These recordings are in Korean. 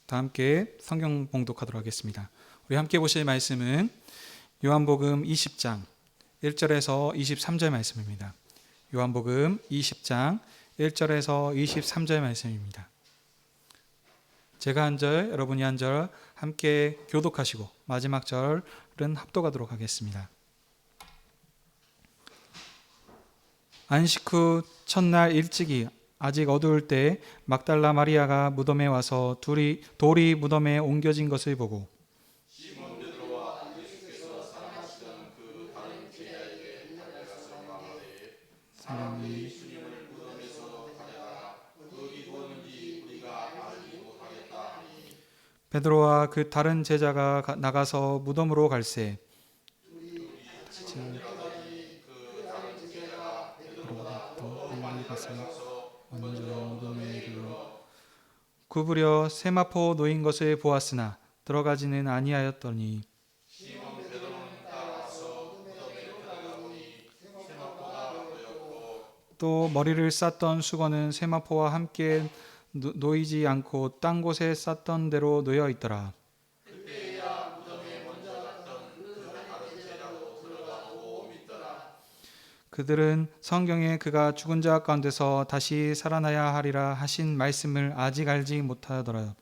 다 함께 성경 봉독하도록 하겠습니다. 우리 함께 보실 말씀은 요한복음 20장 1절에서 23절 말씀입니다. 요한복음 20장 1절에서 23절 말씀입니다. 제가 한 절, 여러분이 한 절 함께 교독하시고 마지막 절은 합독하도록 하겠습니다. 안식 후 첫날 일찍이 아직 어두울 때 막달라 마리아가 무덤에 와서 돌이 무덤에 옮겨진 것을 보고 시몬 베드로와 예수께서 사랑하시던 그 다른 제자에게 달려가서 말하되 사람들이 주님을 무덤에서 가져다가 어디 두었는지 우리가 알지 못하겠다 하니 베드로와 그 다른 제자가 나가서 무덤으로 갈새 구부려 세마포 놓인 것을 보았으나 들어가지는 아니하였더니 시몬 베드로는 따라와서 무덤에 들어가 보니 세마포가 놓였고 또 머리를 쌌던 수건은 세마포와 함께 놓이지 않고 딴 곳에 쌌던 대로 놓여 있더라. 그때야 무덤에 먼저 갔던 그 다른 제자도 들어가보고 믿더라. 그들은 성경에 그가 죽은 자 가운데서 다시 살아나야 하리라 하신 말씀을 아직 알지 못하더라.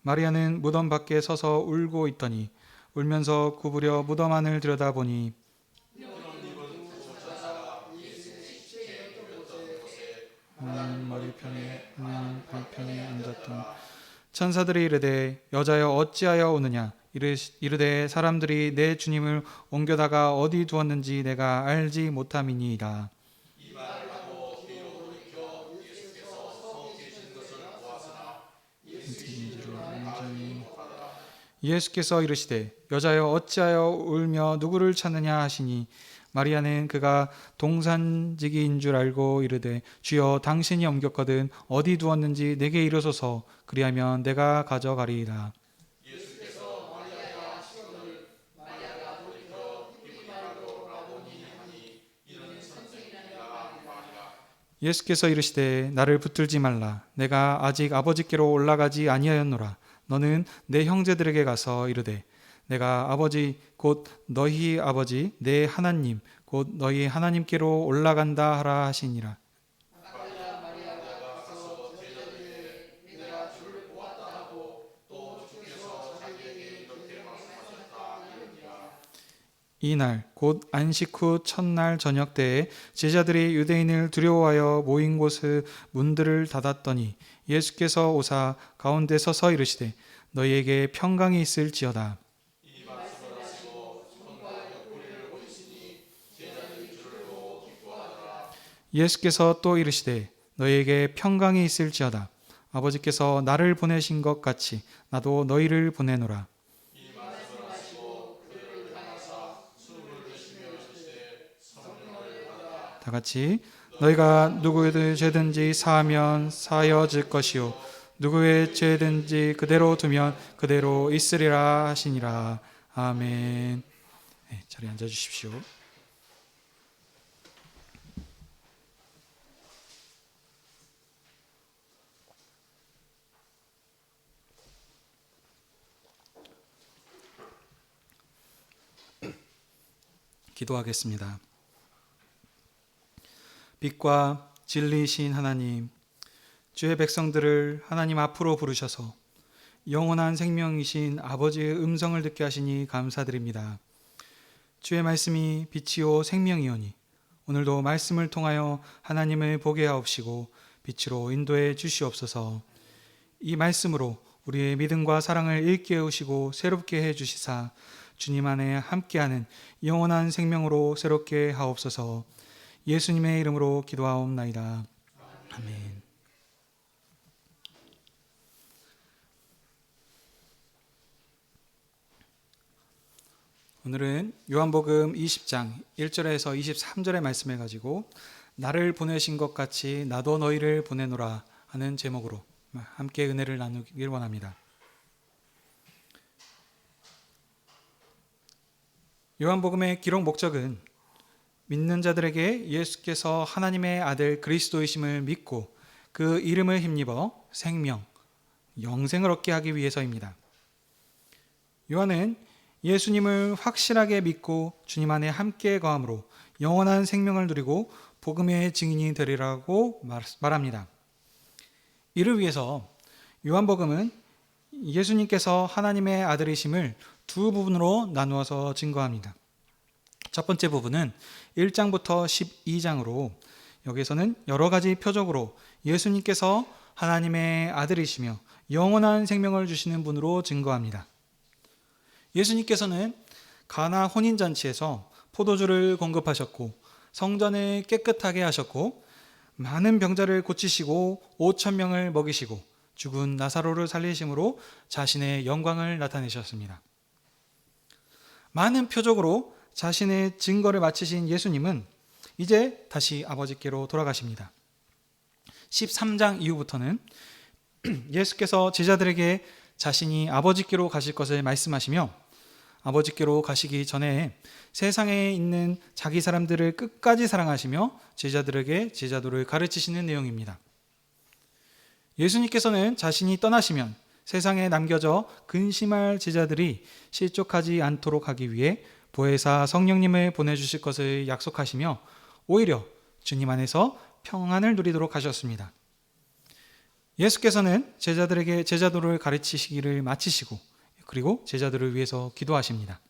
마리아는 무덤 밖에 서서 울고 있더니 울면서 구부려 무덤 안을 들여다보니 머리편에 발편에 앉았던 천사들이 이르되 여자여 어찌하여 우느냐 이르되 사람들이 내 주님을 옮겨다가 어디 두었는지 내가 알지 못함이니이다. 이 말을 하고 뒤로 돌이켜 예수께서 서 계신 것을 보았으나 예수이신지를 알지 못하더라. 예수께서 이르시되 여자여 어찌하여 울며 누구를 찾느냐 하시니 마리아는 그가 동산지기인 줄 알고 이르되 주여 당신이 옮겼거든 어디 두었는지 내게 이르소서 그리하면 내가 가져가리이다. 예수께서 마리아가 시온을 마리아가 돌이켜 이 말로 라보니 하니 이는 선생님이라 하니라. 예수께서 이르시되 나를 붙들지 말라 내가 아직 아버지께로 올라가지 아니하였노라. 너는 내 형제들에게 가서 이르되 내가 아버지 곧 너희 아버지 내 하나님 곧 너희 하나님께로 올라간다 하라 하시니라. 막달라 마리아가 가서 제자들에게 내가 주를 보았다 하고 또 주께서 자기에게 이렇게 말씀하셨다 이르니라. 이날 곧 안식 후 첫날 저녁 때에 제자들이 유대인을 두려워하여 모인 곳의 문들을 닫았더니 예수께서 오사 가운데 서서 이르시되 너희에게 평강이 있을지어다. 이 말씀을 하시고 손과 옆구리를 보이시니 제자들이 주를 보고 기뻐하더라. 예수께서 또 이르시되 너희에게 평강이 있을지어다. 아버지께서 나를 보내신 것 같이 나도 너희를 보내노라. 이 말씀을 하시고 그들을 향하사 술을 드시며 이르시되 성령을 받아. 다 같이 너희가 누구의 죄든지 사하면 사하여질 것이요 누구의 죄든지 그대로 두면 그대로 있으리라 하시니라. 아멘. 네, 자리에 앉아 주십시오. 기도하겠습니다. 빛과 진리이신 하나님, 주의 백성들을 하나님 앞으로 부르셔서 영원한 생명이신 아버지의 음성을 듣게 하시니 감사드립니다. 주의 말씀이 빛이요 생명이오니 오늘도 말씀을 통하여 하나님을 보게 하옵시고 빛으로 인도해 주시옵소서. 이 말씀으로 우리의 믿음과 사랑을 일깨우시고 새롭게 해 주시사 주님 안에 함께하는 영원한 생명으로 새롭게 하옵소서. 예수님의 이름으로 기도하옵나이다. 아멘. 오늘은 요한복음 20장 1절에서 23절의 말씀을 가지고 나를 보내신 것 같이 나도 너희를 보내노라 하는 제목으로 함께 은혜를 나누길 원합니다. 요한복음의 기록 목적은 믿는 자들에게 예수께서 하나님의 아들 그리스도이심을 믿고 그 이름을 힘입어 생명, 영생을 얻게 하기 위해서입니다. 요한은 예수님을 확실하게 믿고 주님 안에 함께 거함으로 영원한 생명을 누리고 복음의 증인이 되리라고 말합니다. 이를 위해서 요한복음은 예수님께서 하나님의 아들이심을 두 부분으로 나누어서 증거합니다. 첫 번째 부분은 1장부터 12장으로 여기서는 여러 가지 표적으로 예수님께서 하나님의 아들이시며 영원한 생명을 주시는 분으로 증거합니다. 예수님께서는 가나 혼인잔치에서 포도주를 공급하셨고 성전을 깨끗하게 하셨고 많은 병자를 고치시고 5,000명을 먹이시고 죽은 나사로를 살리심으로 자신의 영광을 나타내셨습니다. 많은 표적으로 자신의 증거를 마치신 예수님은 이제 다시 아버지께로 돌아가십니다. 13장 이후부터는 예수께서 제자들에게 자신이 아버지께로 가실 것을 말씀하시며 아버지께로 가시기 전에 세상에 있는 자기 사람들을 끝까지 사랑하시며 제자들에게 제자도를 가르치시는 내용입니다. 예수님께서는 자신이 떠나시면 세상에 남겨져 근심할 제자들이 실족하지 않도록 하기 위해 보혜사 성령님을 보내주실 것을 약속하시며 오히려 주님 안에서 평안을 누리도록 하셨습니다. 예수께서는 제자들에게 제자도를 가르치시기를 마치시고 그리고 제자들을 위해서 기도하십니다.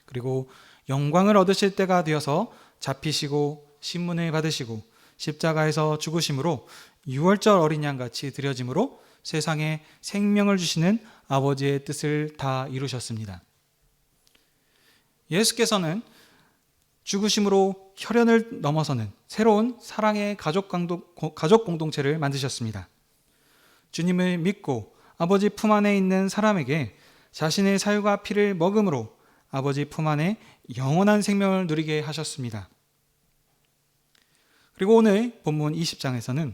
그리고 영광을 얻으실 때가 되어서 잡히시고 신문을 받으시고 십자가에서 죽으심으로 유월절 어린 양같이 드려짐으로 세상에 생명을 주시는 아버지의 뜻을 다 이루셨습니다. 예수께서는 죽으심으로 혈연을 넘어서는 새로운 사랑의 가족 공동체를 만드셨습니다. 주님을 믿고 아버지 품 안에 있는 사람에게 자신의 살과 피를 먹음으로 아버지 품 안에 영원한 생명을 누리게 하셨습니다. 그리고 오늘 본문 20장에서는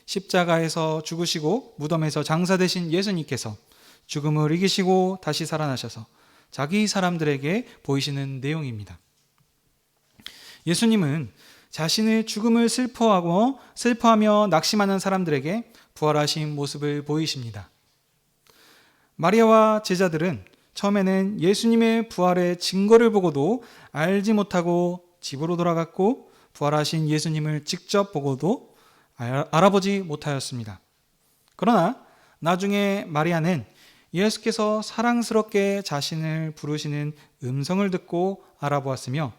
십자가에서 죽으시고 무덤에서 장사되신 예수님께서 죽음을 이기시고 다시 살아나셔서 자기 사람들에게 보이시는 내용입니다. 예수님은 자신의 죽음을 슬퍼하며 낙심하는 사람들에게 부활하신 모습을 보이십니다. 마리아와 제자들은 처음에는 예수님의 부활의 증거를 보고도 알지 못하고 집으로 돌아갔고 부활하신 예수님을 직접 보고도 알아보지 못하였습니다. 그러나 나중에 마리아는 예수께서 사랑스럽게 자신을 부르시는 음성을 듣고 알아보았으며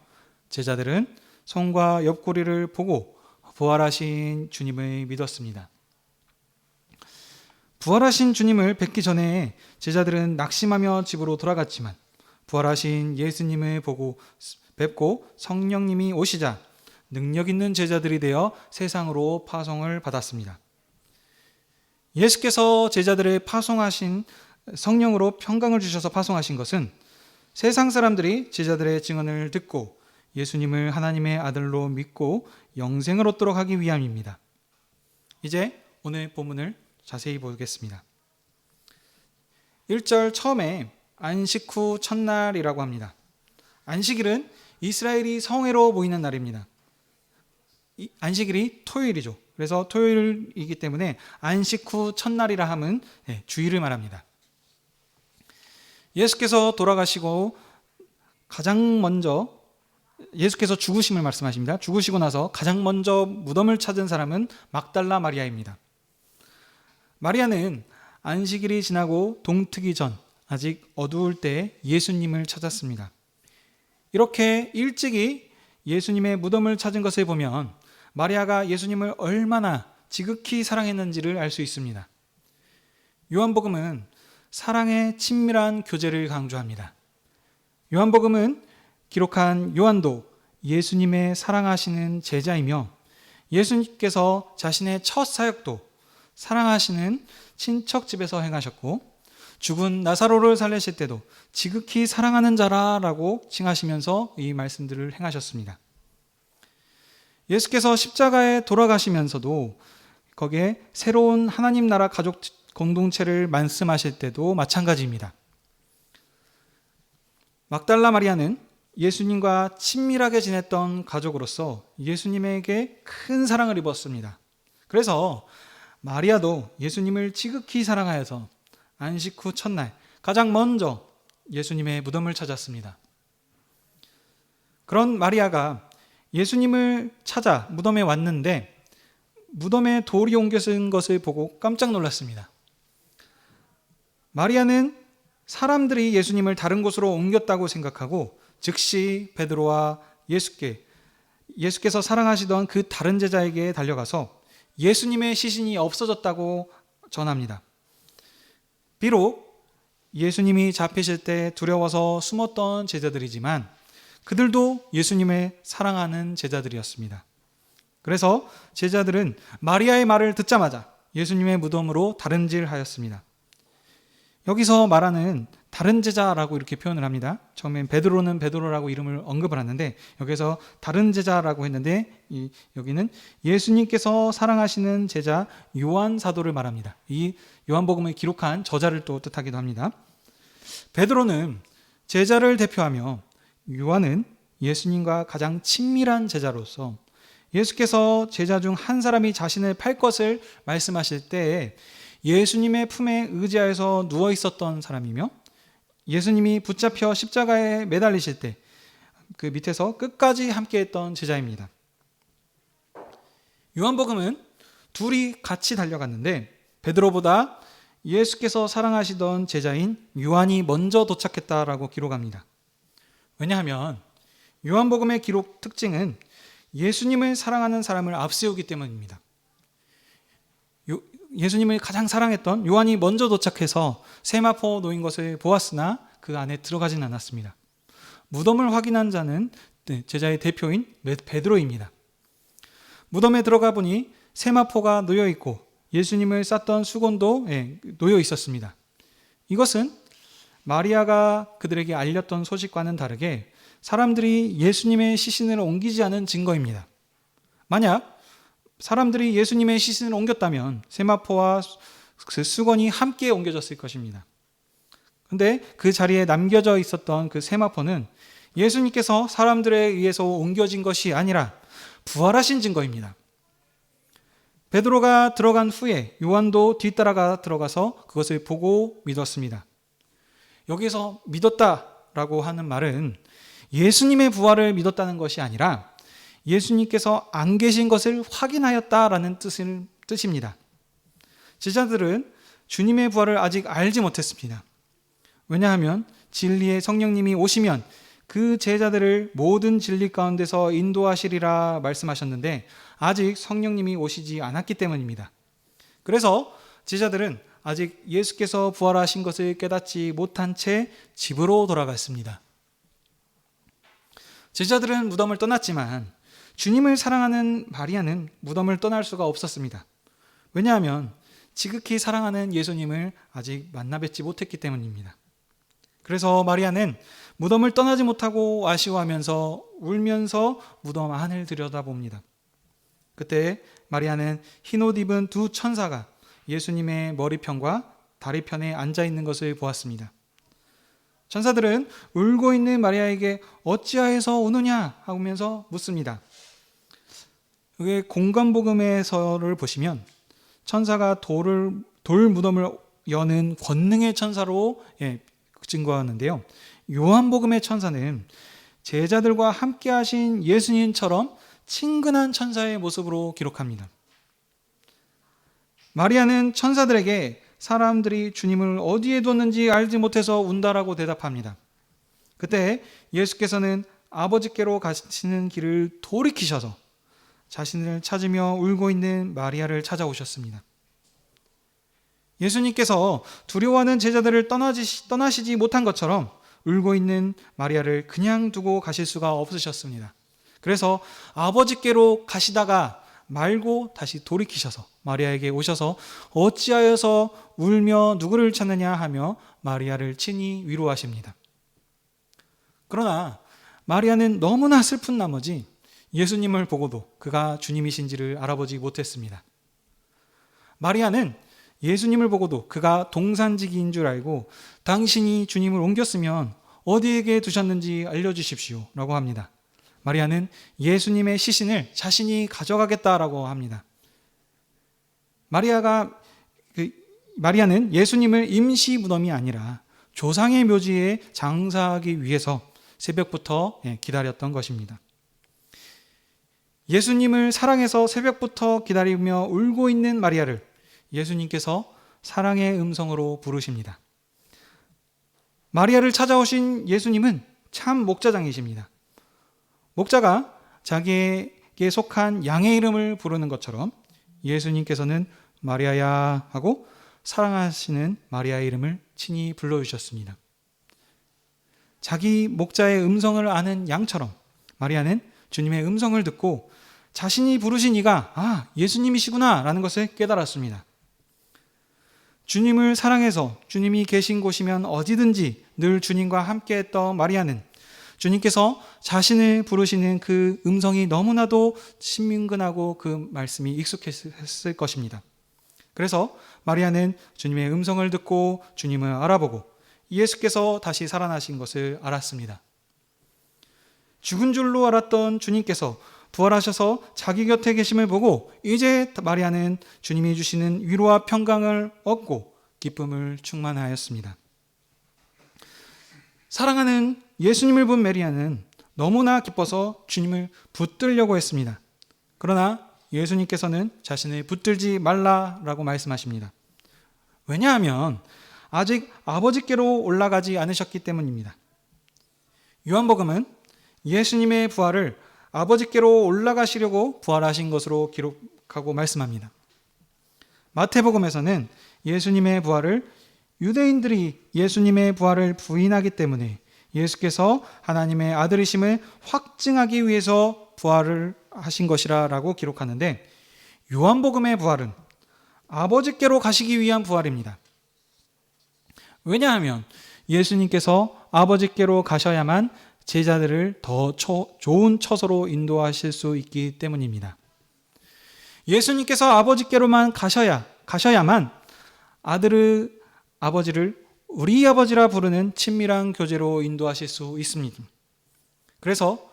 제자들은 손과 옆구리를 보고 부활하신 주님을 믿었습니다. 부활하신 주님을 뵙기 전에 제자들은 낙심하며 집으로 돌아갔지만 부활하신 예수님을 뵙고 성령님이 오시자 능력 있는 제자들이 되어 세상으로 파송을 받았습니다. 예수께서 제자들을 파송하신 성령으로 평강을 주셔서 파송하신 것은 세상 사람들이 제자들의 증언을 듣고 예수님을 하나님의 아들로 믿고 영생을 얻도록 하기 위함입니다. 이제 오늘 본문을 자세히 보겠습니다. 1절 처음에 안식 후 첫날이라고 합니다. 안식일은 이스라엘이 성회로 모이는 날입니다. 안식일이 토요일이죠. 그래서 토요일이기 때문에 안식 후 첫날이라 함은 주일을 말합니다. 예수께서 돌아가시고 가장 먼저 예수께서 죽으심을 말씀하십니다. 죽으시고 나서 가장 먼저 무덤을 찾은 사람은 막달라 마리아입니다. 마리아는 안식일이 지나고 동트기 전 아직 어두울 때 예수님을 찾았습니다. 이렇게 일찍이 예수님의 무덤을 찾은 것을 보면 마리아가 예수님을 얼마나 지극히 사랑했는지를 알 수 있습니다. 요한복음은 사랑의 친밀한 교제를 강조합니다. 요한복음은 기록한 요한도 예수님의 사랑하시는 제자이며 예수님께서 자신의 첫 사역도 사랑하시는 친척 집에서 행하셨고 죽은 나사로를 살리실 때도 지극히 사랑하는 자라라고 칭하시면서 이 말씀들을 행하셨습니다. 예수께서 십자가에 돌아가시면서도 거기에 새로운 하나님 나라 가족 공동체를 말씀하실 때도 마찬가지입니다. 막달라 마리아는 예수님과 친밀하게 지냈던 가족으로서 예수님에게 큰 사랑을 입었습니다. 그래서 마리아도 예수님을 지극히 사랑하여서 안식 후 첫날 가장 먼저 예수님의 무덤을 찾았습니다. 그런 마리아가 예수님을 찾아 무덤에 왔는데 무덤에 돌이 옮겨 쓴 것을 보고 깜짝 놀랐습니다. 마리아는 사람들이 예수님을 다른 곳으로 옮겼다고 생각하고 즉시 베드로와 예수께서 사랑하시던 그 다른 제자에게 달려가서 예수님의 시신이 없어졌다고 전합니다. 비록 예수님이 잡히실 때 두려워서 숨었던 제자들이지만 그들도 예수님을 사랑하는 제자들이었습니다. 그래서 제자들은 마리아의 말을 듣자마자 예수님의 무덤으로 다름질하였습니다. 여기서 말하는 다른 제자라고 이렇게 표현을 합니다. 처음엔 베드로는 베드로라고 이름을 언급을 하는데 여기서 다른 제자라고 했는데 여기는 예수님께서 사랑하시는 제자 요한 사도를 말합니다. 이 요한복음을 기록한 저자를 또 뜻하기도 합니다. 베드로는 제자를 대표하며 요한은 예수님과 가장 친밀한 제자로서 예수께서 제자 중 한 사람이 자신을 팔 것을 말씀하실 때에 예수님의 품에 의지하여서 누워 있었던 사람이며 예수님이 붙잡혀 십자가에 매달리실 때 그 밑에서 끝까지 함께했던 제자입니다. 요한복음은 둘이 같이 달려갔는데 베드로보다 예수께서 사랑하시던 제자인 요한이 먼저 도착했다라고 기록합니다. 왜냐하면 요한복음의 기록 특징은 예수님을 사랑하는 사람을 앞세우기 때문입니다. 예수님을 가장 사랑했던 요한이 먼저 도착해서 세마포 놓인 것을 보았으나 그 안에 들어가진 않았습니다. 무덤을 확인한 자는 제자의 대표인 베드로입니다. 무덤에 들어가 보니 세마포가 놓여 있고 예수님을 쌌던 수건도 놓여 있었습니다. 이것은 마리아가 그들에게 알렸던 소식과는 다르게 사람들이 예수님의 시신을 옮기지 않은 증거입니다. 만약 사람들이 예수님의 시신을 옮겼다면 세마포와 그 수건이 함께 옮겨졌을 것입니다. 그런데 그 자리에 남겨져 있었던 그 세마포는 예수님께서 사람들에 의해서 옮겨진 것이 아니라 부활하신 증거입니다. 베드로가 들어간 후에 요한도 뒤따라가 들어가서 그것을 보고 믿었습니다. 여기서 믿었다라고 하는 말은 예수님의 부활을 믿었다는 것이 아니라 예수님께서 안 계신 것을 확인하였다라는 뜻입니다. 제자들은 주님의 부활을 아직 알지 못했습니다. 왜냐하면 진리의 성령님이 오시면 그 제자들을 모든 진리 가운데서 인도하시리라 말씀하셨는데 아직 성령님이 오시지 않았기 때문입니다. 그래서 제자들은 아직 예수께서 부활하신 것을 깨닫지 못한 채 집으로 돌아갔습니다. 제자들은 무덤을 떠났지만 주님을 사랑하는 마리아는 무덤을 떠날 수가 없었습니다. 왜냐하면 지극히 사랑하는 예수님을 아직 만나 뵙지 못했기 때문입니다. 그래서 마리아는 무덤을 떠나지 못하고 아쉬워하면서 울면서 무덤 안을 들여다봅니다. 그때 마리아는 흰옷 입은 두 천사가 예수님의 머리편과 다리편에 앉아 있는 것을 보았습니다. 천사들은 울고 있는 마리아에게 어찌하여서 우느냐 하면서 묻습니다. 이게 공관복음에서를 보시면 천사가 돌 무덤을 여는 권능의 천사로 증거하는데요. 요한복음의 천사는 제자들과 함께 하신 예수님처럼 친근한 천사의 모습으로 기록합니다. 마리아는 천사들에게 사람들이 주님을 어디에 뒀는지 알지 못해서 운다라고 대답합니다. 그때 예수께서는 아버지께로 가시는 길을 돌이키셔서 자신을 찾으며 울고 있는 마리아를 찾아오셨습니다. 예수님께서 두려워하는 제자들을 떠나시지 못한 것처럼 울고 있는 마리아를 그냥 두고 가실 수가 없으셨습니다. 그래서 아버지께로 가시다가 말고 다시 돌이키셔서 마리아에게 오셔서 어찌하여서 울며 누구를 찾느냐 하며 마리아를 친히 위로하십니다. 그러나 마리아는 너무나 슬픈 나머지 예수님을 보고도 그가 주님이신지를 알아보지 못했습니다. 마리아는 예수님을 보고도 그가 동산지기인 줄 알고 당신이 주님을 옮겼으면 어디에게 두셨는지 알려주십시오 라고 합니다. 마리아는 예수님의 시신을 자신이 가져가겠다라고 합니다. 마리아는 예수님을 임시 무덤이 아니라 조상의 묘지에 장사하기 위해서 새벽부터 기다렸던 것입니다. 예수님을 사랑해서 새벽부터 기다리며 울고 있는 마리아를 예수님께서 사랑의 음성으로 부르십니다. 마리아를 찾아오신 예수님은 참 목자장이십니다. 목자가 자기에게 속한 양의 이름을 부르는 것처럼 예수님께서는 마리아야 하고 사랑하시는 마리아의 이름을 친히 불러주셨습니다. 자기 목자의 음성을 아는 양처럼 마리아는 주님의 음성을 듣고 자신이 부르신 이가 예수님이시구나 라는 것을 깨달았습니다. 주님을 사랑해서 주님이 계신 곳이면 어디든지 늘 주님과 함께했던 마리아는 주님께서 자신을 부르시는 그 음성이 너무나도 친근하고 그 말씀이 익숙했을 것입니다. 그래서 마리아는 주님의 음성을 듣고 주님을 알아보고 예수께서 다시 살아나신 것을 알았습니다. 죽은 줄로 알았던 주님께서 부활하셔서 자기 곁에 계심을 보고 이제 마리아는 주님이 주시는 위로와 평강을 얻고 기쁨을 충만하였습니다. 사랑하는 예수님을 본 마리아는 너무나 기뻐서 주님을 붙들려고 했습니다. 그러나 예수님께서는 자신을 붙들지 말라라고 말씀하십니다. 왜냐하면 아직 아버지께로 올라가지 않으셨기 때문입니다. 요한복음은 예수님의 부활을 아버지께로 올라가시려고 부활하신 것으로 기록하고 말씀합니다. 마태복음에서는 예수님의 부활을 유대인들이 예수님의 부활을 부인하기 때문에 예수께서 하나님의 아들이심을 확증하기 위해서 부활을 하신 것이라고 기록하는데, 요한복음의 부활은 아버지께로 가시기 위한 부활입니다. 왜냐하면 예수님께서 아버지께로 가셔야만 제자들을 더 좋은 처소로 인도하실 수 있기 때문입니다. 예수님께서 아버지께로만 가셔야만 아버지를 우리 아버지라 부르는 친밀한 교제로 인도하실 수 있습니다. 그래서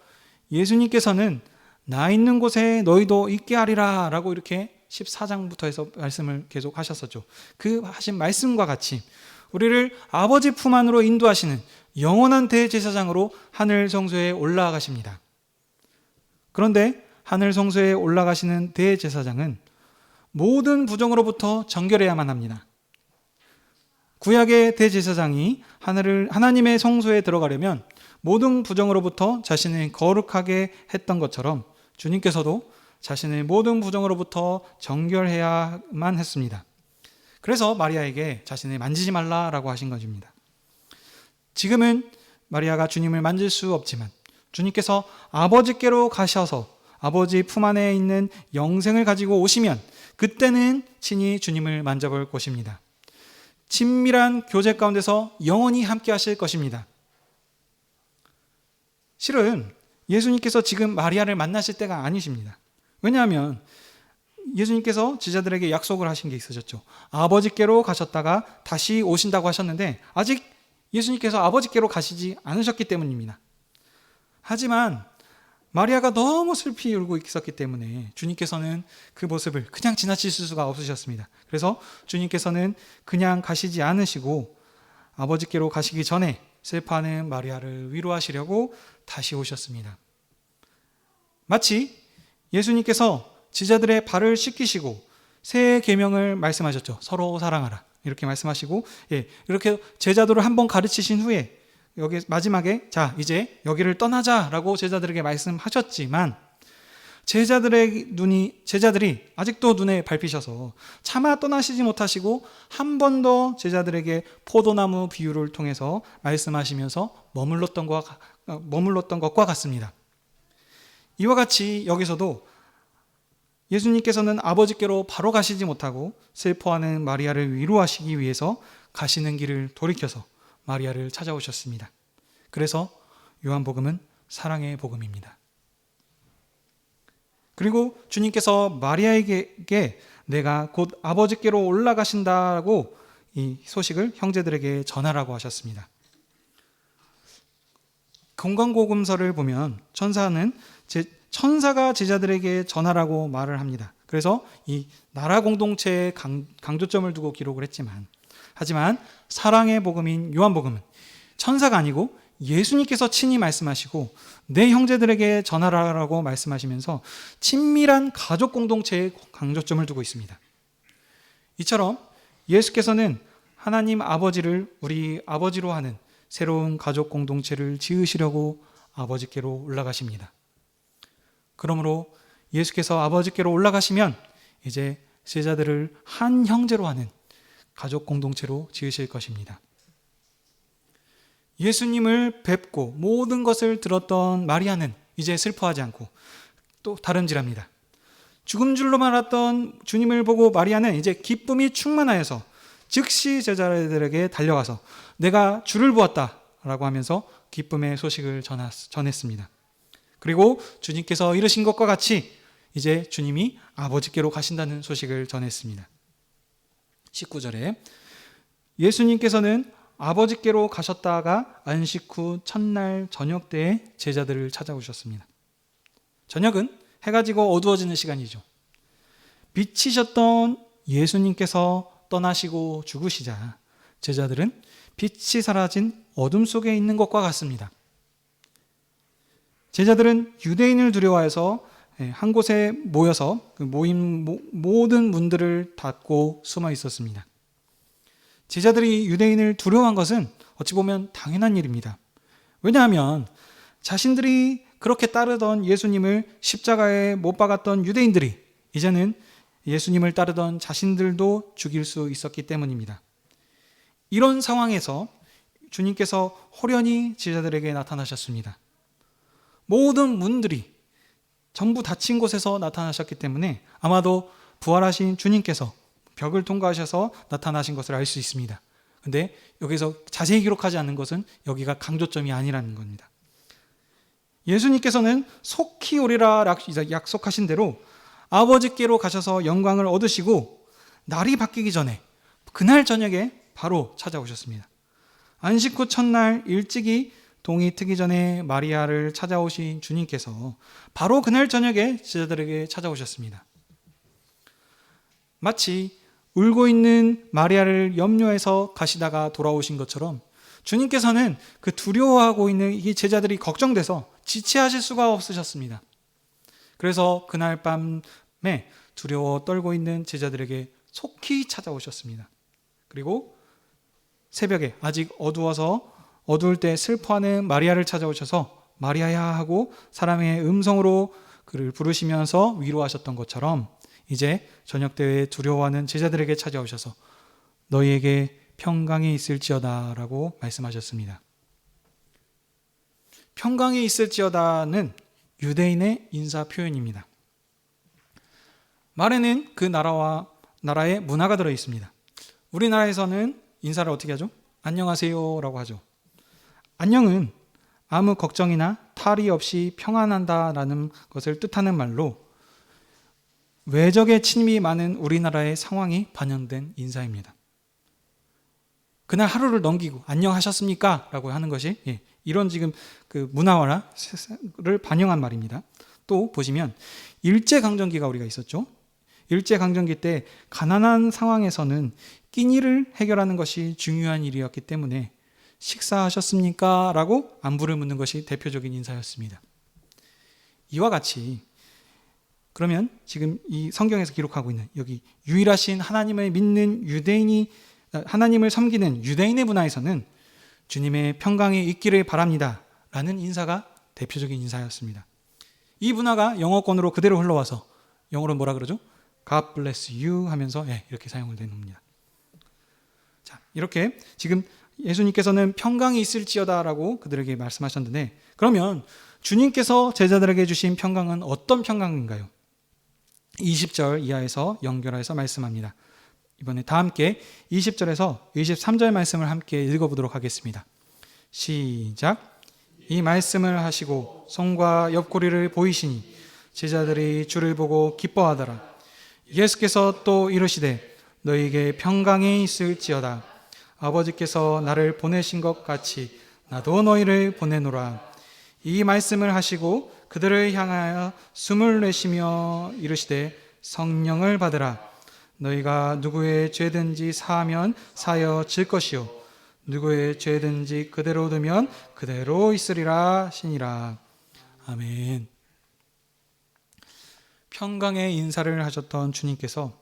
예수님께서는 나 있는 곳에 너희도 있게 하리라 라고 이렇게 14장부터 해서 말씀을 계속 하셨었죠. 그 하신 말씀과 같이 우리를 아버지 품 안으로 인도하시는 영원한 대제사장으로 하늘 성소에 올라가십니다. 그런데 하늘 성소에 올라가시는 대제사장은 모든 부정으로부터 정결해야만 합니다. 구약의 대제사장이 하나님의 성소에 들어가려면 모든 부정으로부터 자신을 거룩하게 했던 것처럼 주님께서도 자신의 모든 부정으로부터 정결해야만 했습니다. 그래서 마리아에게 자신을 만지지 말라라고 하신 것입니다. 지금은 마리아가 주님을 만질 수 없지만 주님께서 아버지께로 가셔서 아버지 품 안에 있는 영생을 가지고 오시면 그때는 친히 주님을 만져볼 것입니다. 친밀한 교제 가운데서 영원히 함께 하실 것입니다. 실은 예수님께서 지금 마리아를 만나실 때가 아니십니다. 왜냐하면 예수님께서 제자들에게 약속을 하신 게 있으셨죠. 아버지께로 가셨다가 다시 오신다고 하셨는데 아직 예수님께서 아버지께로 가시지 않으셨기 때문입니다. 하지만 마리아가 너무 슬피 울고 있었기 때문에 주님께서는 그 모습을 그냥 지나치실 수가 없으셨습니다. 그래서 주님께서는 그냥 가시지 않으시고 아버지께로 가시기 전에 슬퍼하는 마리아를 위로하시려고 다시 오셨습니다. 마치 예수님께서 제자들의 발을 씻기시고 새 계명을 말씀하셨죠. 서로 사랑하라. 이렇게 말씀하시고 이렇게 제자들을 한번 가르치신 후에 여기 마지막에 자 이제 여기를 떠나자라고 제자들에게 말씀하셨지만 제자들이 아직도 눈에 밟히셔서 차마 떠나시지 못하시고 한 번 더 제자들에게 포도나무 비유를 통해서 말씀하시면서 머물렀던 것과 같습니다. 이와 같이 여기서도 예수님께서는 아버지께로 바로 가시지 못하고 슬퍼하는 마리아를 위로하시기 위해서 가시는 길을 돌이켜서 마리아를 찾아오셨습니다. 그래서 요한복음은 사랑의 복음입니다. 그리고 주님께서 마리아에게 내가 곧 아버지께로 올라가신다고 이 소식을 형제들에게 전하라고 하셨습니다. 건강복음서를 보면 천사는 천사가 제자들에게 전하라고 말을 합니다. 그래서 이 나라 공동체에 강조점을 두고 기록을 했지만, 하지만 사랑의 복음인 요한복음은 천사가 아니고 예수님께서 친히 말씀하시고 내 형제들에게 전하라고 말씀하시면서 친밀한 가족 공동체에 강조점을 두고 있습니다. 이처럼 예수께서는 하나님 아버지를 우리 아버지로 하는 새로운 가족 공동체를 지으시려고 아버지께로 올라가십니다. 그러므로 예수께서 아버지께로 올라가시면 이제 제자들을 한 형제로 하는 가족 공동체로 지으실 것입니다. 예수님을 뵙고 모든 것을 들었던 마리아는 이제 슬퍼하지 않고 또 다름질합니다. 죽은 줄로만 알았던 주님을 보고 마리아는 이제 기쁨이 충만하여서 즉시 제자들에게 달려가서 내가 주를 보았다라고 하면서 기쁨의 소식을 전했습니다. 그리고 주님께서 이르신 것과 같이 이제 주님이 아버지께로 가신다는 소식을 전했습니다. 19절에 예수님께서는 아버지께로 가셨다가 안식 후 첫날 저녁 때에 제자들을 찾아오셨습니다. 저녁은 해가 지고 어두워지는 시간이죠. 빛이셨던 예수님께서 떠나시고 죽으시자 제자들은 빛이 사라진 어둠 속에 있는 것과 같습니다. 제자들은 유대인을 두려워해서 한 곳에 모여서 그 모인 모든 문들을 닫고 숨어 있었습니다. 제자들이 유대인을 두려워한 것은 어찌 보면 당연한 일입니다. 왜냐하면 자신들이 그렇게 따르던 예수님을 십자가에 못 박았던 유대인들이 이제는 예수님을 따르던 자신들도 죽일 수 있었기 때문입니다. 이런 상황에서 주님께서 호련히 제자들에게 나타나셨습니다. 모든 문들이 전부 닫힌 곳에서 나타나셨기 때문에 아마도 부활하신 주님께서 벽을 통과하셔서 나타나신 것을 알 수 있습니다. 그런데 여기서 자세히 기록하지 않는 것은 여기가 강조점이 아니라는 겁니다. 예수님께서는 속히 오리라 약속하신 대로 아버지께로 가셔서 영광을 얻으시고 날이 바뀌기 전에 그날 저녁에 바로 찾아오셨습니다. 안식 후 첫날 일찍이 동이 트기 전에 마리아를 찾아오신 주님께서 바로 그날 저녁에 제자들에게 찾아오셨습니다. 마치 울고 있는 마리아를 염려해서 가시다가 돌아오신 것처럼 주님께서는 그 두려워하고 있는 이 제자들이 걱정돼서 지체하실 수가 없으셨습니다. 그래서 그날 밤에 두려워 떨고 있는 제자들에게 속히 찾아오셨습니다. 그리고 새벽에 아직 어두울 때 슬퍼하는 마리아를 찾아오셔서 마리아야 하고 사람의 음성으로 그를 부르시면서 위로하셨던 것처럼 이제 저녁 때에 두려워하는 제자들에게 찾아오셔서 너희에게 평강이 있을지어다 라고 말씀하셨습니다. 평강이 있을지어다는 유대인의 인사 표현입니다. 말에는 그 나라의 문화가 들어 있습니다. 우리나라에서는 인사를 어떻게 하죠? 안녕하세요 라고 하죠. 안녕은 아무 걱정이나 탈이 없이 평안한다라는 것을 뜻하는 말로 외적의 침입이 많은 우리나라의 상황이 반영된 인사입니다. 그날 하루를 넘기고 안녕하셨습니까? 라고 하는 것이 이런 지금 그 문화화를 반영한 말입니다. 또 보시면 일제강점기가 우리가 있었죠. 일제강점기 때 가난한 상황에서는 끼니를 해결하는 것이 중요한 일이었기 때문에 식사하셨습니까? 라고 안부를 묻는 것이 대표적인 인사였습니다. 이와 같이 그러면 지금 이 성경에서 기록하고 있는 여기 유일하신 하나님을 믿는 하나님을 섬기는 유대인의 문화에서는 주님의 평강이 있기를 바랍니다 라는 인사가 대표적인 인사였습니다. 이 문화가 영어권으로 그대로 흘러와서 영어로 뭐라 그러죠? God bless you 하면서 이렇게 사용을 된 겁니다. 자, 이렇게 지금 예수님께서는 평강이 있을지어다라고 그들에게 말씀하셨는데 그러면 주님께서 제자들에게 주신 평강은 어떤 평강인가요? 20절 이하에서 연결해서 말씀합니다. 이번에 다 함께 20절에서 23절 말씀을 함께 읽어보도록 하겠습니다. 시작. 이 말씀을 하시고 손과 옆구리를 보이시니 제자들이 주를 보고 기뻐하더라. 예수께서 또 이르시되 너희에게 평강이 있을지어다. 아버지께서 나를 보내신 것 같이 나도 너희를 보내노라. 이 말씀을 하시고 그들을 향하여 숨을 내쉬며 이르시되 성령을 받으라. 너희가 누구의 죄든지 사하면 사여 질 것이요 누구의 죄든지 그대로 두면 그대로 있으리라 하시니라. 아멘. 평강의 인사를 하셨던 주님께서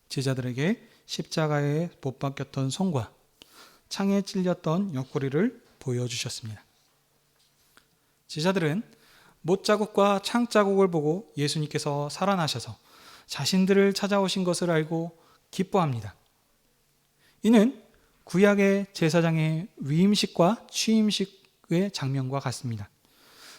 제자들에게 십자가에 못 박혔던 손과 창에 찔렸던 옆구리를 보여주셨습니다. 제자들은 못자국과 창자국을 보고 예수님께서 살아나셔서 자신들을 찾아오신 것을 알고 기뻐합니다. 이는 구약의 제사장의 위임식과 취임식의 장면과 같습니다.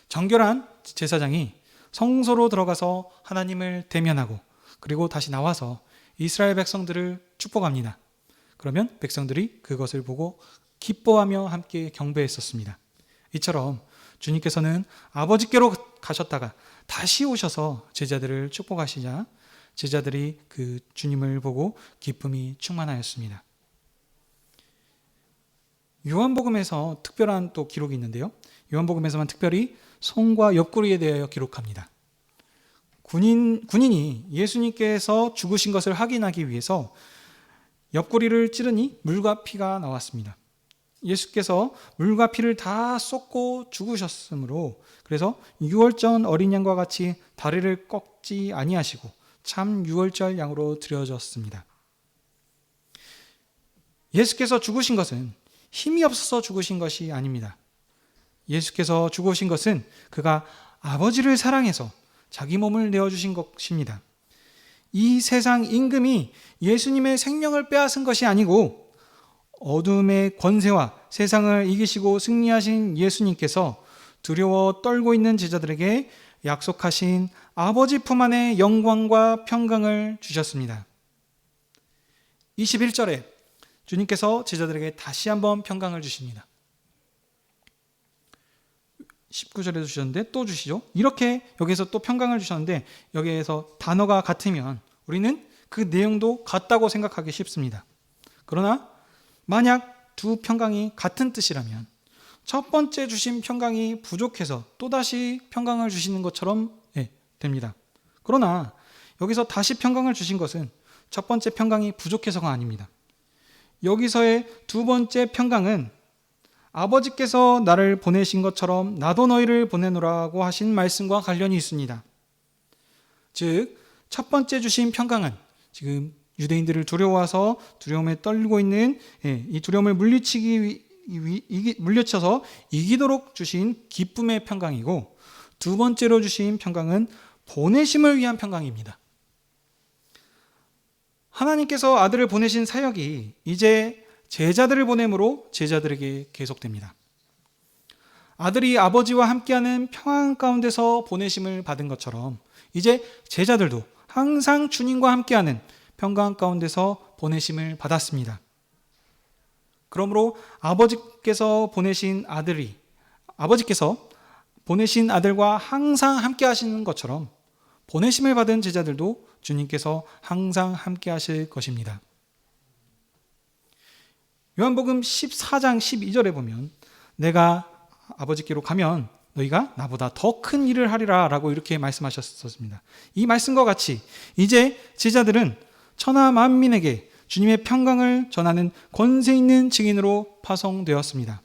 정결한 제사장이 성소로 들어가서 하나님을 대면하고 그리고 다시 나와서 이스라엘 백성들을 축복합니다. 그러면 백성들이 그것을 보고 기뻐하며 함께 경배했었습니다. 이처럼 주님께서는 아버지께로 가셨다가 다시 오셔서 제자들을 축복하시자 제자들이 그 주님을 보고 기쁨이 충만하였습니다. 요한복음에서 특별한 또 기록이 있는데요. 요한복음에서만 특별히 손과 옆구리에 대하여 기록합니다. 군인이 예수님께서 죽으신 것을 확인하기 위해서 옆구리를 찌르니 물과 피가 나왔습니다. 예수께서 물과 피를 다 쏟고 죽으셨으므로 그래서 유월절 어린 양과 같이 다리를 꺾지 아니하시고 참 유월절 양으로 드려졌습니다. 예수께서 죽으신 것은 힘이 없어서 죽으신 것이 아닙니다. 예수께서 죽으신 것은 그가 아버지를 사랑해서 자기 몸을 내어주신 것입니다. 이 세상 임금이 예수님의 생명을 빼앗은 것이 아니고 어둠의 권세와 세상을 이기시고 승리하신 예수님께서 두려워 떨고 있는 제자들에게 약속하신 아버지 품 안에 영광과 평강을 주셨습니다. 21절에 주님께서 제자들에게 다시 한번 평강을 주십니다. 19절에도 주셨는데 또 주시죠. 이렇게 여기서 또 평강을 주셨는데 여기에서 단어가 같으면 우리는 그 내용도 같다고 생각하기 쉽습니다. 그러나 만약 두 평강이 같은 뜻이라면 첫 번째 주신 평강이 부족해서 또다시 평강을 주시는 것처럼 됩니다. 그러나 여기서 다시 평강을 주신 것은 첫 번째 평강이 부족해서가 아닙니다. 여기서의 두 번째 평강은 아버지께서 나를 보내신 것처럼 나도 너희를 보내노라고 하신 말씀과 관련이 있습니다. 즉, 첫 번째 주신 평강은 지금 유대인들을 두려워서 두려움에 떨고 있는 이 두려움을 물리쳐서 이기도록 주신 기쁨의 평강이고 두 번째로 주신 평강은 보내심을 위한 평강입니다. 하나님께서 아들을 보내신 사역이 이제 제자들을 보냄으로 제자들에게 계속됩니다. 아들이 아버지와 함께하는 평안 가운데서 보내심을 받은 것처럼 이제 제자들도 항상 주님과 함께하는 평강 가운데서 보내심을 받았습니다. 그러므로 아버지께서 보내신 아들과 항상 함께 하시는 것처럼 보내심을 받은 제자들도 주님께서 항상 함께 하실 것입니다. 요한복음 14장 12절에 보면 내가 아버지께로 가면 너희가 나보다 더 큰 일을 하리라 라고 이렇게 말씀하셨습니다. 이 말씀과 같이 이제 제자들은 천하 만민에게 주님의 평강을 전하는 권세 있는 증인으로 파송되었습니다.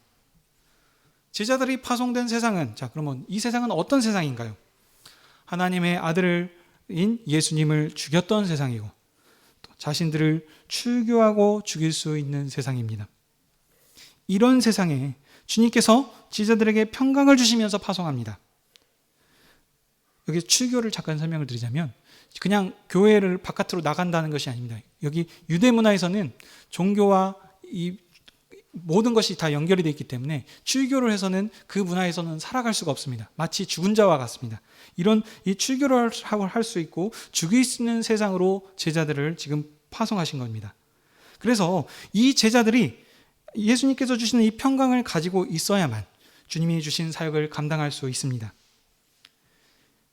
제자들이 파송된 세상은 그러면 이 세상은 어떤 세상인가요? 하나님의 아들인 예수님을 죽였던 세상이고 또 자신들을 출교하고 죽일 수 있는 세상입니다. 이런 세상에 주님께서 제자들에게 평강을 주시면서 파송합니다. 여기 출교를 잠깐 설명을 드리자면 그냥 교회를 바깥으로 나간다는 것이 아닙니다. 여기 유대 문화에서는 종교와 이 모든 것이 다 연결이 되어 있기 때문에 출교를 해서는 그 문화에서는 살아갈 수가 없습니다. 마치 죽은 자와 같습니다. 이런 이 출교를 할 수 있고 죽일 수 있는 세상으로 제자들을 지금 파송하신 겁니다. 그래서 이 제자들이 예수님께서 주시는 이 평강을 가지고 있어야만 주님이 주신 사역을 감당할 수 있습니다.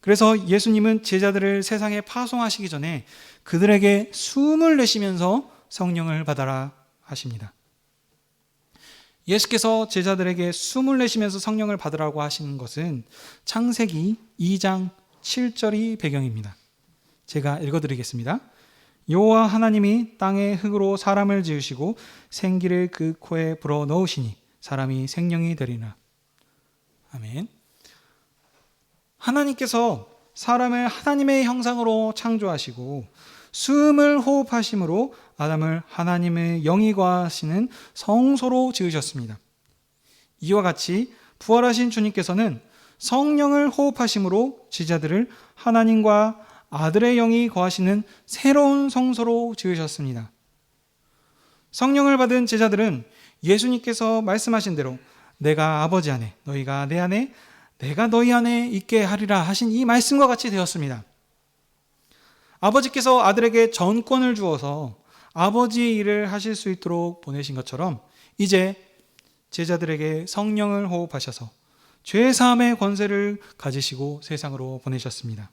그래서 예수님은 제자들을 세상에 파송하시기 전에 그들에게 숨을 내쉬면서 성령을 받아라 하십니다. 예수께서 제자들에게 숨을 내쉬면서 성령을 받으라고 하시는 것은 창세기 2장 7절이 배경입니다. 제가 읽어드리겠습니다. 여호와 하나님이 땅의 흙으로 사람을 지으시고 생기를 그 코에 불어넣으시니 사람이 생명이 되리라. 아멘. 하나님께서 사람을 하나님의 형상으로 창조하시고 숨을 호흡하심으로 아담을 하나님의 영이 거하시는 성소로 지으셨습니다. 이와 같이 부활하신 주님께서는 성령을 호흡하심으로 제자들을 하나님과 아들의 영이 거하시는 새로운 성소로 지으셨습니다. 성령을 받은 제자들은 예수님께서 말씀하신 대로 내가 아버지 안에 너희가 내 안에 내가 너희 안에 있게 하리라 하신 이 말씀과 같이 되었습니다. 아버지께서 아들에게 전권을 주어서 아버지의 일을 하실 수 있도록 보내신 것처럼 이제 제자들에게 성령을 호흡하셔서 죄사함의 권세를 가지시고 세상으로 보내셨습니다.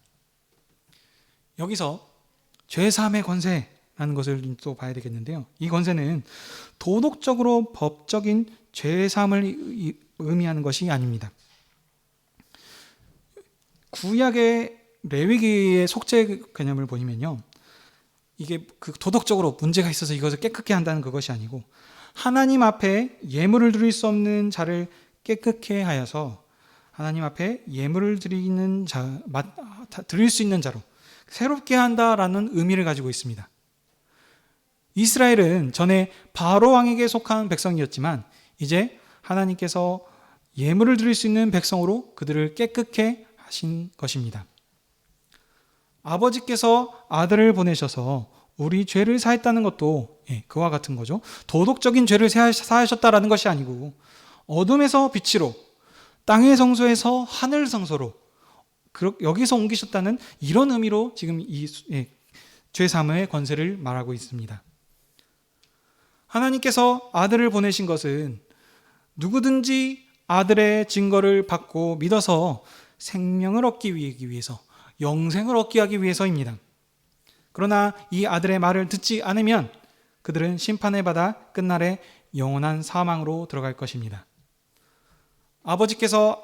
여기서 죄사함의 권세라는 것을 또 봐야 되겠는데요. 이 권세는 도덕적으로 법적인 죄사함을 의미하는 것이 아닙니다. 구약의 레위기의 속죄 개념을 보면요, 이게 그 도덕적으로 문제가 있어서 이것을 깨끗게 한다는 그것이 아니고 하나님 앞에 예물을 드릴 수 없는 자를 깨끗게 하여서 하나님 앞에 예물을 드리는 자, 드릴 수 있는 자로 새롭게 한다라는 의미를 가지고 있습니다. 이스라엘은 전에 바로 왕에게 속한 백성이었지만 이제 하나님께서 예물을 드릴 수 있는 백성으로 그들을 깨끗게 하신 것입니다. 아버지께서 아들을 보내셔서 우리 죄를 사했다는 것도 그와 같은 거죠. 도덕적인 죄를 사하셨다라는 것이 아니고 어둠에서 빛으로, 땅의 성소에서 하늘 성소로 여기서 옮기셨다는 이런 의미로 지금 이 죄사함의 권세를 말하고 있습니다. 하나님께서 아들을 보내신 것은 누구든지 아들의 증거를 받고 믿어서 생명을 얻기 위해서, 영생을 얻게 하기 위해서입니다. 그러나 이 아들의 말을 듣지 않으면 그들은 심판을 받아 끝날에 영원한 사망으로 들어갈 것입니다. 아버지께서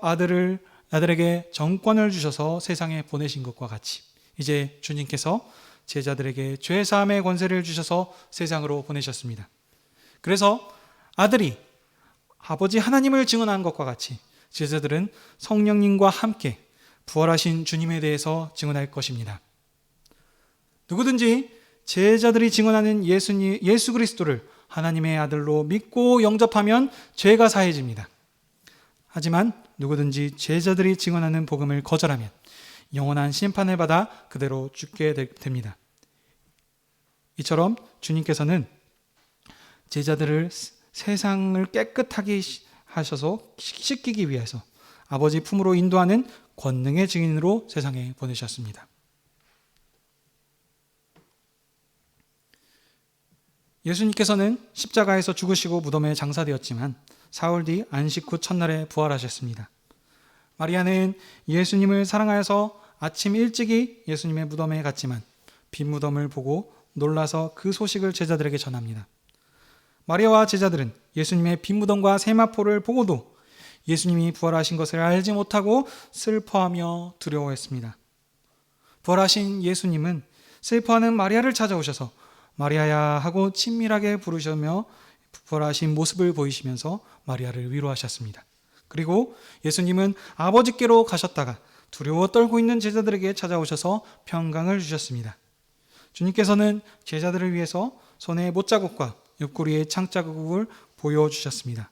아들에게 정권을 주셔서 세상에 보내신 것과 같이 이제 주님께서 제자들에게 죄사함의 권세를 주셔서 세상으로 보내셨습니다. 그래서 아들이 아버지 하나님을 증언한 것과 같이 제자들은 성령님과 함께 부활하신 주님에 대해서 증언할 것입니다. 누구든지 제자들이 증언하는 예수 그리스도를 하나님의 아들로 믿고 영접하면 죄가 사해집니다. 하지만 누구든지 제자들이 증언하는 복음을 거절하면 영원한 심판을 받아 그대로 죽게 됩니다. 이처럼 주님께서는 제자들을 세상을 깨끗하게 하셔서 씻기기 위해서 아버지 품으로 인도하는 권능의 증인으로 세상에 보내셨습니다. 예수님께서는 십자가에서 죽으시고 무덤에 장사되었지만 사흘 뒤 안식 후 첫날에 부활하셨습니다. 마리아는 예수님을 사랑하여서 아침 일찍이 예수님의 무덤에 갔지만 빈 무덤을 보고 놀라서 그 소식을 제자들에게 전합니다. 마리아와 제자들은 예수님의 빈 무덤과 세마포를 보고도 예수님이 부활하신 것을 알지 못하고 슬퍼하며 두려워했습니다. 부활하신 예수님은 슬퍼하는 마리아를 찾아오셔서 마리아야 하고 친밀하게 부르시며 부활하신 모습을 보이시면서 마리아를 위로하셨습니다. 그리고 예수님은 아버지께로 가셨다가 두려워 떨고 있는 제자들에게 찾아오셔서 평강을 주셨습니다. 주님께서는 제자들을 위해서 손에 못자국과 옆구리에 창자국을 보여주셨습니다.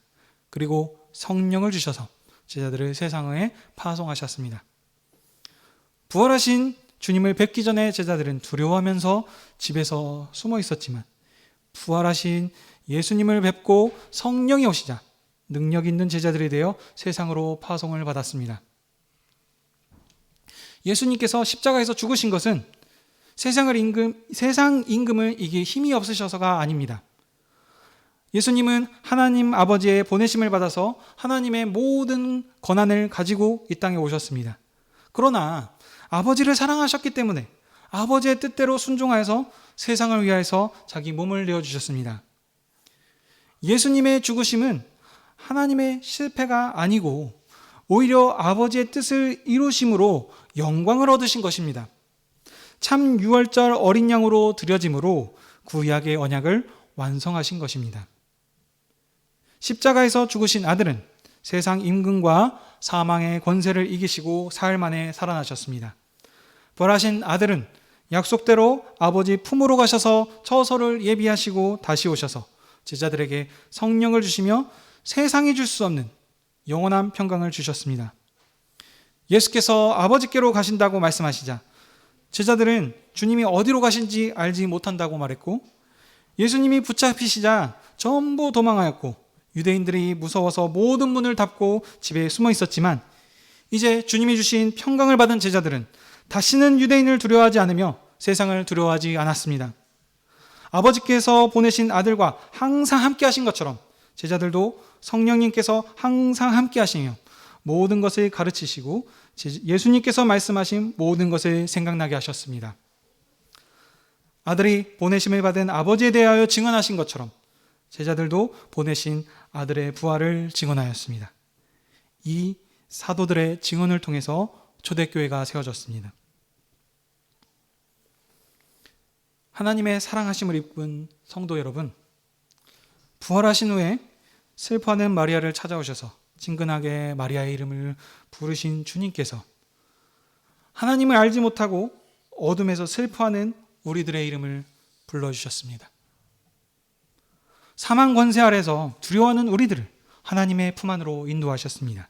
그리고 성령을 주셔서 제자들을 세상에 파송하셨습니다. 부활하신 주님을 뵙기 전에 제자들은 두려워하면서 집에서 숨어 있었지만 부활하신 예수님을 뵙고 성령이 오시자 능력 있는 제자들이 되어 세상으로 파송을 받았습니다. 예수님께서 십자가에서 죽으신 것은 세상 임금을 이길 힘이 없으셔서가 아닙니다. 예수님은 하나님 아버지의 보내심을 받아서 하나님의 모든 권한을 가지고 이 땅에 오셨습니다. 그러나 아버지를 사랑하셨기 때문에 아버지의 뜻대로 순종하여서 세상을 위하여서 자기 몸을 내어주셨습니다. 예수님의 죽으심은 하나님의 실패가 아니고 오히려 아버지의 뜻을 이루심으로 영광을 얻으신 것입니다. 참 유월절 어린 양으로 드려짐으로 구약의 언약을 완성하신 것입니다. 십자가에서 죽으신 아들은 세상 임금과 사망의 권세를 이기시고 사흘 만에 살아나셨습니다. 부활하신 아들은 약속대로 아버지 품으로 가셔서 처소를 예비하시고 다시 오셔서 제자들에게 성령을 주시며 세상이 줄 수 없는 영원한 평강을 주셨습니다. 예수께서 아버지께로 가신다고 말씀하시자 제자들은 주님이 어디로 가신지 알지 못한다고 말했고, 예수님이 붙잡히시자 전부 도망하였고 유대인들이 무서워서 모든 문을 닫고 집에 숨어 있었지만, 이제 주님이 주신 평강을 받은 제자들은 다시는 유대인을 두려워하지 않으며 세상을 두려워하지 않았습니다. 아버지께서 보내신 아들과 항상 함께 하신 것처럼 제자들도 성령님께서 항상 함께 하시며 모든 것을 가르치시고 예수님께서 말씀하신 모든 것을 생각나게 하셨습니다. 아들이 보내심을 받은 아버지에 대하여 증언하신 것처럼 제자들도 보내신 아들의 부활을 증언하였습니다. 이 사도들의 증언을 통해서 초대교회가 세워졌습니다. 하나님의 사랑하심을 입은 성도 여러분, 부활하신 후에 슬퍼하는 마리아를 찾아오셔서 친근하게 마리아의 이름을 부르신 주님께서 하나님을 알지 못하고 어둠에서 슬퍼하는 우리들의 이름을 불러주셨습니다. 사망 권세 아래서 두려워하는 우리들을 하나님의 품 안으로 인도하셨습니다.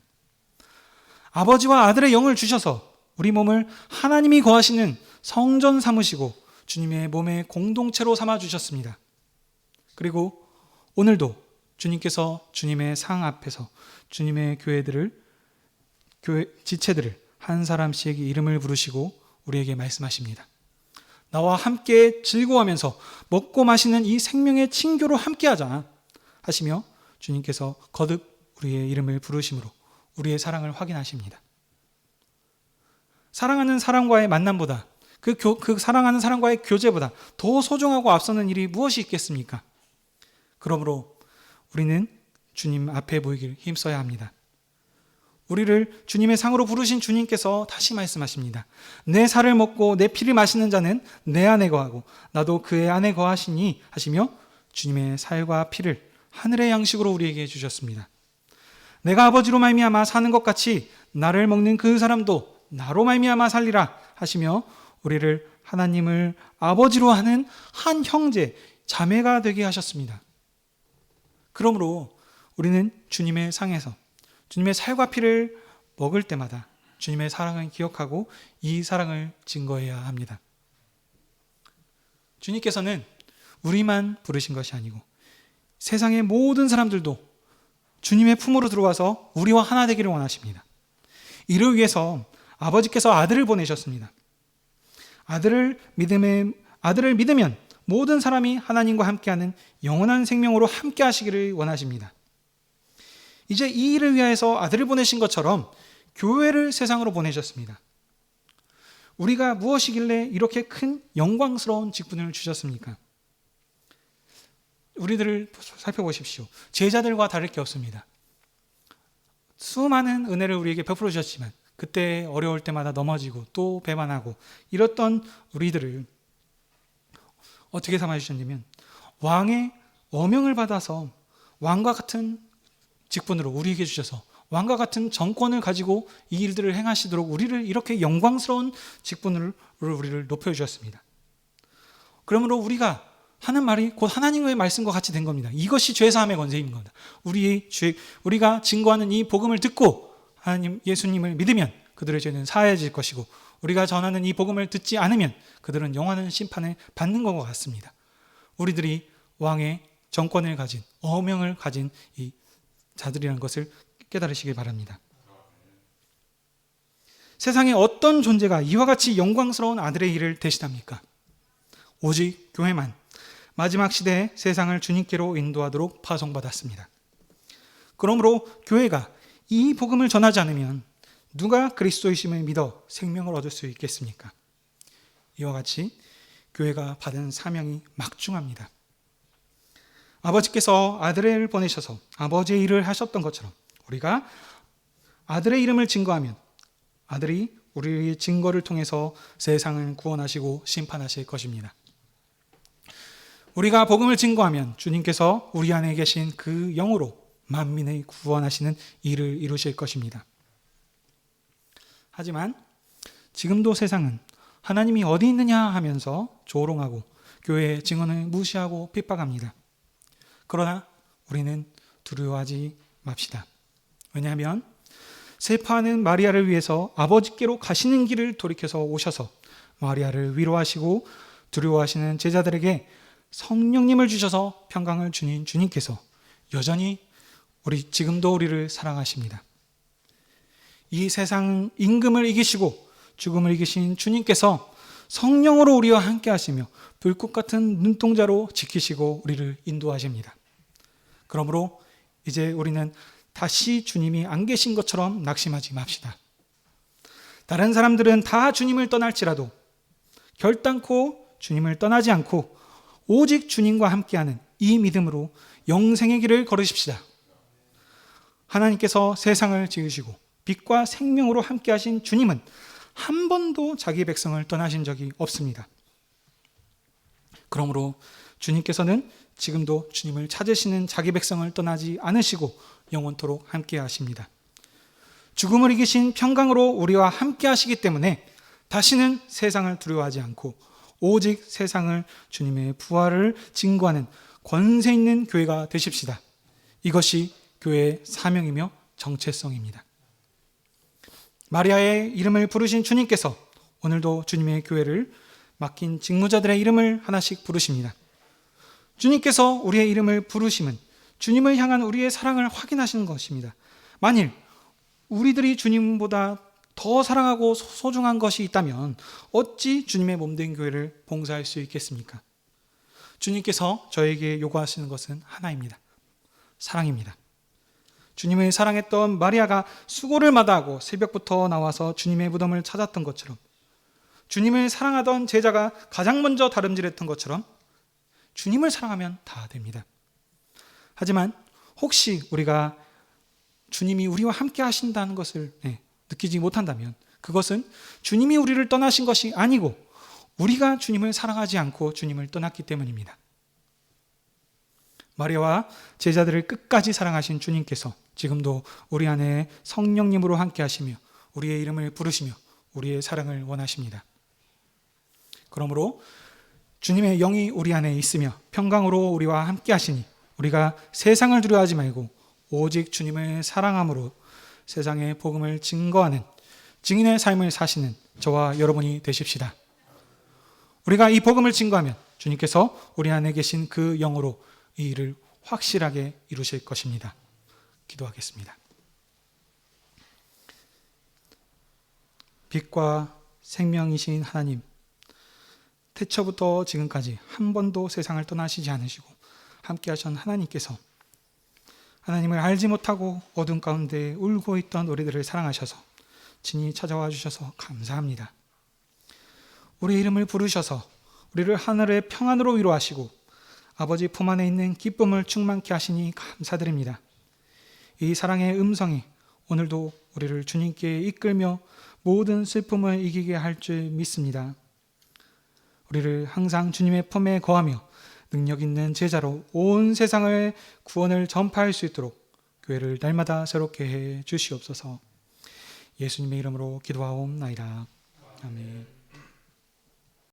아버지와 아들의 영을 주셔서 우리 몸을 하나님이 거하시는 성전 삼으시고 주님의 몸의 공동체로 삼아주셨습니다. 그리고 오늘도 주님께서 주님의 상 앞에서 주님의 교회 지체들을 한 사람씩 이름을 부르시고 우리에게 말씀하십니다. 나와 함께 즐거워하면서 먹고 마시는 이 생명의 친교로 함께하자 하시며 주님께서 거듭 우리의 이름을 부르심으로 우리의 사랑을 확인하십니다. 사랑하는 사람과의 만남보다 그 사랑하는 사람과의 교제보다 더 소중하고 앞서는 일이 무엇이 있겠습니까? 그러므로 우리는 주님 앞에 보이길 힘써야 합니다. 우리를 주님의 상으로 부르신 주님께서 다시 말씀하십니다. 내 살을 먹고 내 피를 마시는 자는 내 안에 거하고 나도 그의 안에 거하시니 하시며 주님의 살과 피를 하늘의 양식으로 우리에게 주셨습니다. 내가 아버지로 말미암아 사는 것 같이 나를 먹는 그 사람도 나로 말미암아 살리라 하시며 우리를 하나님을 아버지로 하는 한 형제, 자매가 되게 하셨습니다. 그러므로 우리는 주님의 상에서 주님의 살과 피를 먹을 때마다 주님의 사랑을 기억하고 이 사랑을 증거해야 합니다. 주님께서는 우리만 부르신 것이 아니고 세상의 모든 사람들도 주님의 품으로 들어와서 우리와 하나 되기를 원하십니다. 이를 위해서 아버지께서 아들을 보내셨습니다. 아들을 믿으면 모든 사람이 하나님과 함께하는 영원한 생명으로 함께 하시기를 원하십니다. 이제 이 일을 위해서 아들을 보내신 것처럼 교회를 세상으로 보내셨습니다. 우리가 무엇이길래 이렇게 큰 영광스러운 직분을 주셨습니까? 우리들을 살펴보십시오. 제자들과 다를 게 없습니다. 수많은 은혜를 우리에게 베풀어 주셨지만 그때 어려울 때마다 넘어지고 또 배반하고 이랬던 우리들을 어떻게 삼아주셨냐면 왕의 어명을 받아서 왕과 같은 직분으로 우리에게 주셔서 왕과 같은 정권을 가지고 이 일들을 행하시도록 우리를 이렇게 영광스러운 직분으로 우리를 높여주셨습니다. 그러므로 우리가 하는 말이 곧 하나님의 말씀과 같이 된 겁니다. 이것이 죄사함의 권세인 겁니다. 우리가 증거하는 이 복음을 듣고 하나님 예수님을 믿으면 그들의 죄는 사해질 것이고 우리가 전하는 이 복음을 듣지 않으면 그들은 영원한 심판을 받는 것과 같습니다. 우리들이 왕의 정권을 가진 어명을 가진 이 자들이라는 것을 깨달으시길 바랍니다. 세상에 어떤 존재가 이와 같이 영광스러운 아들의 일을 대신합니까? 오직 교회만 마지막 시대에 세상을 주님께로 인도하도록 파송받았습니다. 그러므로 교회가 이 복음을 전하지 않으면 누가 그리스도이심을 믿어 생명을 얻을 수 있겠습니까? 이와 같이 교회가 받은 사명이 막중합니다. 아버지께서 아들을 보내셔서 아버지의 일을 하셨던 것처럼 우리가 아들의 이름을 증거하면 아들이 우리의 증거를 통해서 세상을 구원하시고 심판하실 것입니다. 우리가 복음을 증거하면 주님께서 우리 안에 계신 그 영으로 만민을 구원하시는 일을 이루실 것입니다. 하지만 지금도 세상은 하나님이 어디 있느냐 하면서 조롱하고 교회의 증언을 무시하고 핍박합니다. 그러나 우리는 두려워하지 맙시다. 왜냐하면 슬퍼하는 마리아를 위해서 아버지께로 가시는 길을 돌이켜서 오셔서 마리아를 위로하시고 두려워하시는 제자들에게 성령님을 주셔서 평강을 주신 주님께서 여전히 지금도 우리를 사랑하십니다. 이 세상 임금을 이기시고 죽음을 이기신 주님께서 성령으로 우리와 함께 하시며 불꽃 같은 눈동자로 지키시고 우리를 인도하십니다. 그러므로 이제 우리는 다시 주님이 안 계신 것처럼 낙심하지 맙시다. 다른 사람들은 다 주님을 떠날지라도 결단코 주님을 떠나지 않고 오직 주님과 함께하는 이 믿음으로 영생의 길을 걸으십시다. 하나님께서 세상을 지으시고 빛과 생명으로 함께하신 주님은 한 번도 자기 백성을 떠나신 적이 없습니다. 그러므로 주님께서는 지금도 주님을 찾으시는 자기 백성을 떠나지 않으시고 영원토록 함께 하십니다. 죽음을 이기신 평강으로 우리와 함께 하시기 때문에 다시는 세상을 두려워하지 않고 오직 세상을 주님의 부활을 증거하는 권세 있는 교회가 되십시다. 이것이 교회의 사명이며 정체성입니다. 마리아의 이름을 부르신 주님께서 오늘도 주님의 교회를 맡긴 직무자들의 이름을 하나씩 부르십니다. 주님께서 우리의 이름을 부르심은 주님을 향한 우리의 사랑을 확인하시는 것입니다. 만일 우리들이 주님보다 더 사랑하고 소중한 것이 있다면 어찌 주님의 몸된 교회를 봉사할 수 있겠습니까? 주님께서 저에게 요구하시는 것은 하나입니다. 사랑입니다. 주님을 사랑했던 마리아가 수고를 마다하고 새벽부터 나와서 주님의 무덤을 찾았던 것처럼, 주님을 사랑하던 제자가 가장 먼저 다름질했던 것처럼 주님을 사랑하면 다 됩니다. 하지만 혹시 우리가 주님이 우리와 함께 하신다는 것을 느끼지 못한다면 그것은 주님이 우리를 떠나신 것이 아니고 우리가 주님을 사랑하지 않고 주님을 떠났기 때문입니다. 마리아와 제자들을 끝까지 사랑하신 주님께서 지금도 우리 안에 성령님으로 함께 하시며 우리의 이름을 부르시며 우리의 사랑을 원하십니다. 그러므로 주님의 영이 우리 안에 있으며 평강으로 우리와 함께 하시니 우리가 세상을 두려워하지 말고 오직 주님을 사랑함으로 세상의 복음을 증거하는 증인의 삶을 사시는 저와 여러분이 되십시다. 우리가 이 복음을 증거하면 주님께서 우리 안에 계신 그 영으로 이 일을 확실하게 이루실 것입니다. 기도하겠습니다. 빛과 생명이신 하나님, 태초부터 지금까지 한 번도 세상을 떠나시지 않으시고 함께 하신 하나님께서 하나님을 알지 못하고 어둠 가운데 울고 있던 우리들을 사랑하셔서 친히 찾아와 주셔서 감사합니다. 우리의 이름을 부르셔서 우리를 하늘의 평안으로 위로하시고 아버지 품 안에 있는 기쁨을 충만케 하시니 감사드립니다. 이 사랑의 음성이 오늘도 우리를 주님께 이끌며 모든 슬픔을 이기게 할 줄 믿습니다. 우리를 항상 주님의 품에 거하며 능력 있는 제자로 온 세상을 구원을 전파할 수 있도록 교회를 날마다 새롭게 해 주시옵소서. 예수님의 이름으로 기도하옵나이다. 아멘.